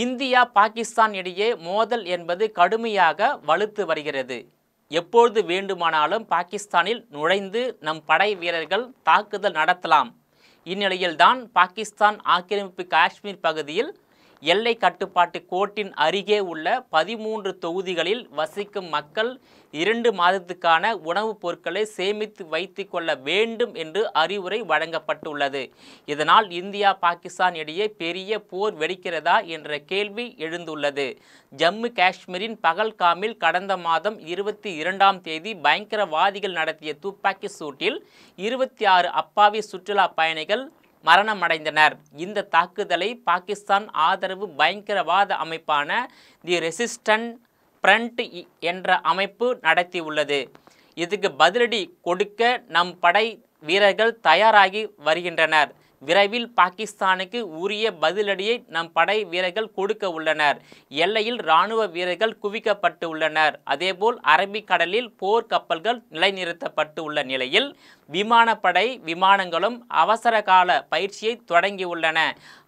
India Pakistan இடையே மோதல் என்பது கடுமையாக வலுத்து வருகிறது. எப்பொழுது வேண்டுமானாலும் பாகிஸ்தானில் நுழைந்து நம் படை வீரர்கள் தாக்குதல் நடத்தலாம். இந்நிலையில்தான் பாகிஸ்தான் ஆக்கிரமிப்பு காஷ்மீர் பகுதியில் எல்லை கட்டுப்பாட்டு கோட்டின் அருகே உள்ள 13 தொகுதிகளில் வசிக்கும் மக்கள் 2 மாதத்துக்கான உணவுப் பொருட்களை சேமித்து வைத்து கொள்ள வேண்டும் என்று அறிவுரை வழங்கப்பட்டுள்ளது. இதனால் இந்தியா பாகிஸ்தான் இடையே பெரிய போர் வெடிக்கிறதா என்ற கேள்வி எழுந்துள்ளது. ஜம்மு காஷ்மீரின் பகல்காமில் கடந்த மாதம் 22ஆம் தேதி பயங்கரவாதிகள் நடத்திய துப்பாக்கி சூட்டில் 26 அப்பாவி சுற்றுலா பயணிகள் மரணமடைந்தனர். இந்த தாக்குதலை பாகிஸ்தான் ஆதரவு பயங்கரவாத அமைப்பான தி ரெசிஸ்டன்ட் ஃப்ரண்ட் என்ற அமைப்பு நடத்தியுள்ளது. இதுக்கு பதிலடி கொடுக்க நம் படை வீரர்கள் தயாராகி வருகின்றனர். விரைவில் பாகிஸ்தானுக்கு உரிய பதிலடியை நம் படை வீரர்கள் கொடுக்க உள்ளனர். எல்லையில் இராணுவ வீரர்கள் குவிக்கப்பட்டு உள்ளனர். அதேபோல் அரபிக்கடலில் போர் கப்பல்கள் நிலைநிறுத்தப்பட்டு உள்ள நிலையில் விமானப்படை விமானங்களும் அவசர கால பயிற்சியை தொடங்கியுள்ளன.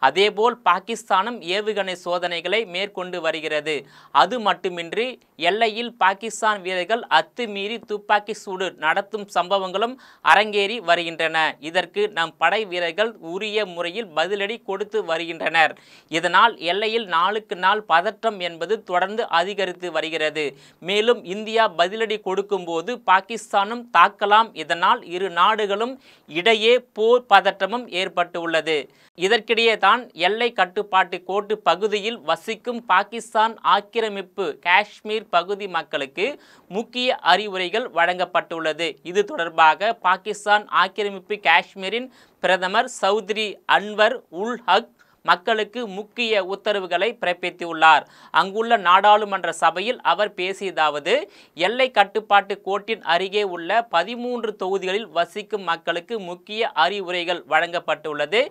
அதேபோல் பாகிஸ்தானும் ஏவுகணை சோதனைகளை மேற்கொண்டு வருகிறது. அது மட்டுமின்றி எல்லையில் பாகிஸ்தான் வீரர்கள் அத்துமீறி துப்பாக்கி சூடு நடத்தும் சம்பவங்களும் அரங்கேறி வருகின்றன. இதற்கு நம் படை வீரர்கள் உரிய முறையில் பதிலடி கொடுத்து வருகின்றனர். இதனால் எல்லையில் நாளுக்கு நாள் பதற்றம் என்பது தொடர்ந்து அதிகரித்து வருகிறது. மேலும் இந்தியா பதிலடி கொடுக்கும் போது பாகிஸ்தானும் தாக்கலாம். இதனால் இரு நாடுகளும் இடையே போர் பதற்றமும் ஏற்பட்டு உள்ளது. இதற்கிடையே தான் எல்லை கட்டுப்பாட்டு கோட்டு பகுதியில் வசிக்கும் பாகிஸ்தான் ஆக்கிரமிப்பு காஷ்மீர் பகுதி மக்களுக்கு முக்கிய அறிவுரைகள் வழங்கப்பட்டுள்ளது. இது தொடர்பாக பாகிஸ்தான் ஆக்கிரமிப்பு காஷ்மீரின் பிரதமர் சௌத்ரி அன்வர் உல் ஹக் மக்களுக்கு முக்கிய உத்தரவுகளை பிறப்பித்துள்ளார். அங்குள்ள நாடாளுமன்ற சபையில் அவர் பேசியதாவது: எல்லை கட்டுப்பாட்டு கோட்டின் அருகே உள்ள 13 தொகுதிகளில் வசிக்கும் மக்களுக்கு முக்கிய அறிவுரைகள் வழங்கப்பட்டுள்ளது.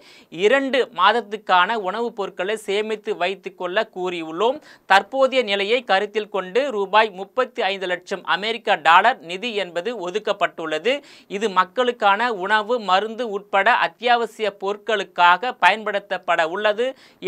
2 மாதத்துக்கான உணவுப் பொருட்களை சேமித்து வைத்துக் கொள்ள கூறியுள்ளோம். தற்போதைய நிலையை கருத்தில் கொண்டு ரூபாய் 35 லட்சம் அமெரிக்க டாலர் நிதி என்பது ஒதுக்கப்பட்டுள்ளது. இது மக்களுக்கான உணவு மருந்து உட்பட அத்தியாவசிய பொருட்களுக்காக பயன்படுத்தப்பட உள்ளது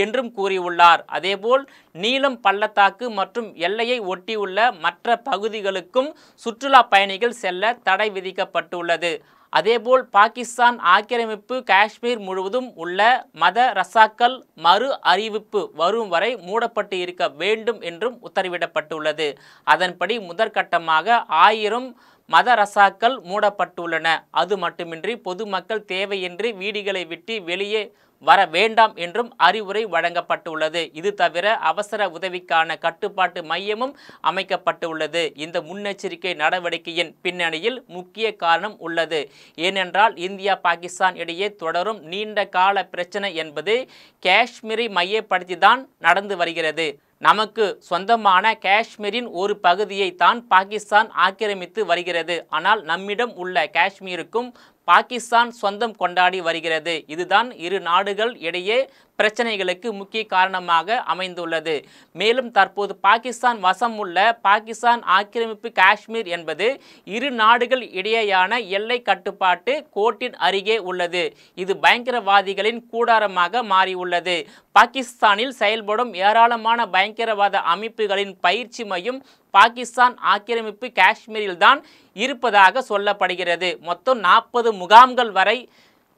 என்றும் கூறியுள்ளார். அதேபோல் நீலம் பள்ளத்தாக்கு மற்றும் எல்லையை ஒட்டியுள்ள மற்ற பகுதிகளுக்கும் சுற்றுலா பயணிகள் செல்ல தடை விதிக்கப்பட்டுள்ளது. அதேபோல் பாகிஸ்தான் ஆக்கிரமிப்பு காஷ்மீர் முழுவதும் உள்ள மதரசாக்கள் மறு அறிவிப்பு வரும் வரை மூடப்பட்டு இருக்க வேண்டும் என்றும் உத்தரவிடப்பட்டுள்ளது. அதன்படி முதற்கட்டமாக 1000 மதரசாக்கள் மூடப்பட்டுள்ளன. அது மட்டுமின்றி பொதுமக்கள் தேவையின்றி வீடுகளை விட்டு வெளியே வர வேண்டாம் என்றும் அறிவுரை வழங்கப்பட்டுள்ளது. இது தவிர அவசர உதவிக்கான கட்டுப்பாட்டு மையமும் அமைக்கப்பட்டுள்ளது. இந்த முன்னெச்சரிக்கை நடவடிக்கையின் பின்னணியில் முக்கிய காரணம் உள்ளது. ஏனென்றால் இந்தியா பாகிஸ்தான் இடையே தொடரும் நீண்ட கால பிரச்சனை என்பது காஷ்மீரை மையப்படுத்தி தான் நடந்து வருகிறது. நமக்கு சொந்தமான காஷ்மீரின் ஒரு பகுதியை தான் பாகிஸ்தான் ஆக்கிரமித்து வருகிறது. ஆனால் நம்மிடம் உள்ள காஷ்மீருக்கும் பாகிஸ்தான் சொந்தம் கொண்டாடி வருகிறது. இதுதான் இரு நாடுகள் இடையே பிரச்சனைகளுக்கு முக்கிய காரணமாக அமைந்துள்ளது. மேலும் தற்போது பாகிஸ்தான் வசம் உள்ள பாகிஸ்தான் ஆக்கிரமிப்பு காஷ்மீர் என்பது இரு நாடுகள் இடையேயான எல்லை கட்டுப்பாட்டு கோட்டின் அருகே உள்ளது. இது பயங்கரவாதிகளின் கூடாரமாக மாறியுள்ளது. பாகிஸ்தானில் செயல்படும் ஏராளமான பயங்கரவாத அமைப்புகளின் பயிற்சி மையம் பாகிஸ்தான் ஆக்கிரமிப்பு காஷ்மீரில் தான் இருப்பதாக சொல்லப்படுகிறது. மொத்தம் 40 முகாம்கள் வரை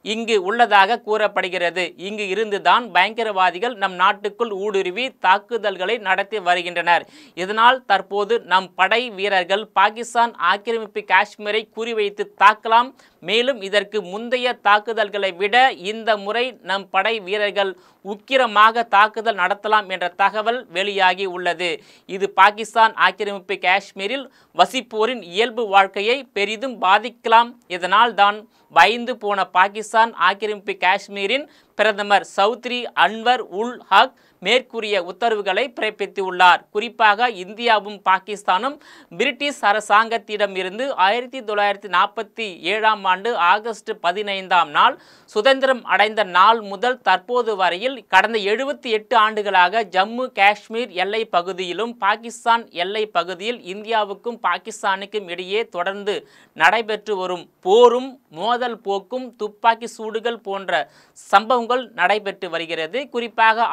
இங்கு உள்ளதாக கூறப்படுகிறது. இங்கு இருந்துதான் பயங்கரவாதிகள் நம் நாட்டுக்குள் ஊடுருவி தாக்குதல்களை நடத்தி வருகின்றனர். இதனால் தற்போது நம் படை வீரர்கள் பாகிஸ்தான் ஆக்கிரமிப்பு காஷ்மீரை குறிவைத்து தாக்கலாம். மேலும் இதற்கு முந்தைய தாக்குதல்களை விட இந்த முறை நம் படை வீரர்கள் உக்கிரமாக தாக்குதல் நடத்தலாம் என்ற தகவல் வெளியாகி உள்ளது. இது பாகிஸ்தான் ஆக்கிரமிப்பு காஷ்மீரில் வசிப்போரின் இயல்பு வாழ்க்கையை பெரிதும் பாதிக்கலாம். இதனால் தான் பயந்து போன பாகிஸ்தான் ஆக்கிரமிப்பு காஷ்மீரின் பிரதமர் சௌத்ரி அன்வர் உல் ஹக் மேற்கூறிய உத்தரவுகளை பிறப்பித்துள்ளார். குறிப்பாக இந்தியாவும் பாகிஸ்தானும் பிரிட்டிஷ் அரசாங்கத்திடம் இருந்து 1947ஆம் ஆண்டு ஆகஸ்ட் 15ஆம் நாள் சுதந்திரம் அடைந்த நாள் முதல் தற்போது வரையில் கடந்த 78 ஆண்டுகளாக ஜம்மு காஷ்மீர் எல்லை பகுதியிலும் பாகிஸ்தான் எல்லை பகுதியில் இந்தியாவுக்கும் பாகிஸ்தானுக்கும் இடையே தொடர்ந்து நடைபெற்று வரும் போரும் மோதல் போக்கும் துப்பாக்கி சூடுகள் போன்ற சம்பவங்கள் நடைபெற்று வருகிறது. குறிப்பாக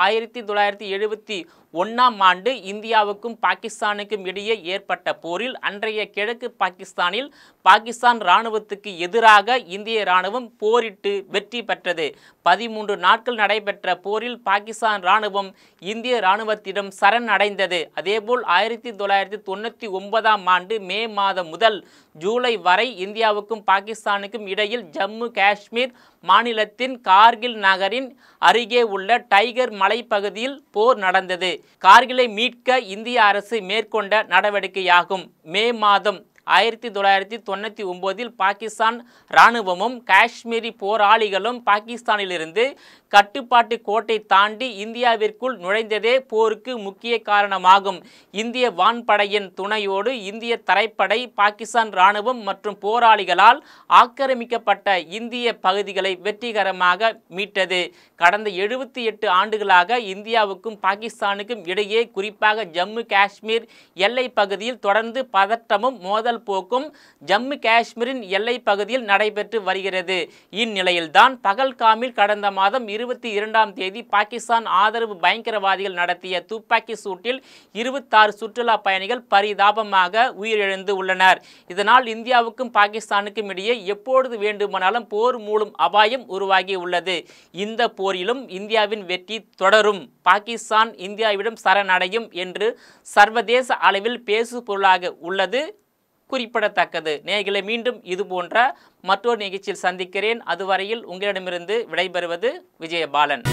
1971ஆம் ஆண்டு இந்தியாவுக்கும் பாகிஸ்தானுக்கும் இடையே ஏற்பட்ட போரில் அன்றைய கிழக்கு பாகிஸ்தானில் பாகிஸ்தான் இராணுவத்துக்கு எதிராக இந்திய இராணுவம் போரிட்டு வெற்றி பெற்றது. 13 நாட்கள் நடைபெற்ற போரில் பாகிஸ்தான் இராணுவம் இந்திய இராணுவத்திடம் சரணடைந்தது. அதேபோல் 1999ஆம் ஆண்டு மே மாதம் முதல் ஜூலை வரை இந்தியாவுக்கும் பாகிஸ்தானுக்கும் இடையில் ஜம்மு காஷ்மீர் மாநிலத்தின் கார்கில் நகரின் அருகே உள்ள டைகர் மலைப்பகுதியில் போர் நடந்தது. கார்கிலை மீட்க இந்திய அரசு மேற்கொண்ட நடவடிக்கையாகும். மே மாதம் 1999இல் பாகிஸ்தான் இராணுவமும் காஷ்மீரி போராளிகளும் பாகிஸ்தானிலிருந்து கட்டுப்பாட்டு கோட்டை தாண்டி இந்தியாவிற்குள் நுழைந்ததே போருக்கு முக்கிய காரணமாகும். இந்திய வான்படையின் துணையோடு இந்திய தரைப்படை பாகிஸ்தான் இராணுவம் மற்றும் போராளிகளால் ஆக்கிரமிக்கப்பட்ட இந்திய பகுதிகளை வெற்றிகரமாக மீட்டது. கடந்த 78 ஆண்டுகளாக இந்தியாவுக்கும் பாகிஸ்தானுக்கும் இடையே குறிப்பாக ஜம்மு காஷ்மீர் எல்லை பகுதியில் தொடர்ந்து பதற்றமும் மோதல் போக்கும் ஜம்மு காஷ்மீரின் எல்லை பகுதியில் நடைபெற்று வருகிறது. இந்நிலையில்தான் பகல்காமில் கடந்த மாதம் 22ஆம் தேதி பாகிஸ்தான் ஆதரவு பயங்கரவாதிகள் நடத்திய துப்பாக்கி சூட்டில் 26 சுற்றுலா பயணிகள் பரிதாபமாக உயிரிழந்து உள்ளனர். இதனால் இந்தியாவுக்கும் பாகிஸ்தானுக்கும் இடையே எப்பொழுது வேண்டுமானாலும் போர் மூலம் அபாயம் உருவாகி உள்ளது. இந்த போரிலும் இந்தியாவின் வெற்றி தொடரும், பாகிஸ்தான் இந்தியாவிடம் சரணடையும் என்று சர்வதேச அளவில் பேசு பொருளாக உள்ளது குறிப்பிடத்தக்கது. நேயர்களே, மீண்டும் இது போன்ற மற்றொரு நிகழ்ச்சியில் சந்திக்கிறேன். அதுவரையில் உங்களிடமிருந்து விடைபெறுவது விஜயபாலன்.